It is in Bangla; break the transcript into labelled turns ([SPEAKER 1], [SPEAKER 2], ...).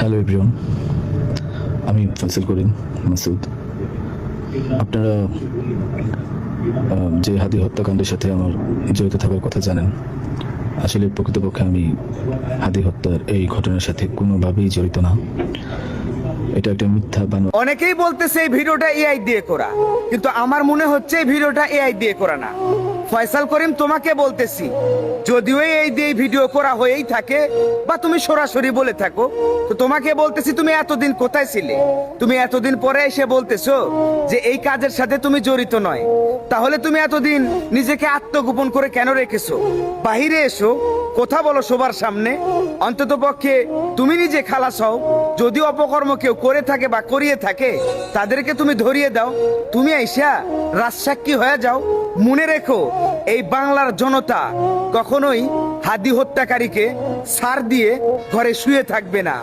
[SPEAKER 1] হ্যালো এভরিওয়ান, আমি ফয়সাল করিম মাসুদ। আপনারা যে হাদি হত্যাকাণ্ডের সাথে আমার জড়িত থাকার কথা জানেন। আসলে প্রকৃতপক্ষে আমি হাদি হত্যার এই ঘটনার সাথে কোনোভাবেই জড়িত না। এটা একটা মিথ্যা বানোয়াট।
[SPEAKER 2] অনেকেই বলতেছে এই ভিডিওটা এআই দিয়ে করা, কিন্তু আমার মনে হচ্ছে এই ভিডিওটা এআই দিয়ে করা না। ফয়সাল করিম তোমাকে বলতেছি, যদিও এই দিয়ে ভিডিও করা হয়েই থাকে বা তুমি সরাসরি বলে থাকো, তো তোমাকে বলতেছি তুমি এতদিন কোথায় ছিলে? তুমি এতদিন পরে এসে বলতেছো যে এই কাজের সাথে তুমি জড়িত নয়। তাহলে তুমি এতদিন নিজেকে আত্মগোপন করে কেন রেখেছো? বাহিরে এসো, কথা বলো সবার সামনে। অন্তত পক্ষে তুমি নিজে খালাস হও। যদি অপকর্ম কেউ করে থাকে বা করিয়ে থাকে, তাদেরকে তুমি ধরিয়ে দাও। তুমি আইসা রাজসাক্ষী হয়ে যাও। মনে রেখো, এই বাংলার জনতা কখনোই হাদি হত্যাকারীকে ছাড় দিয়ে ঘরে শুয়ে থাকবে না।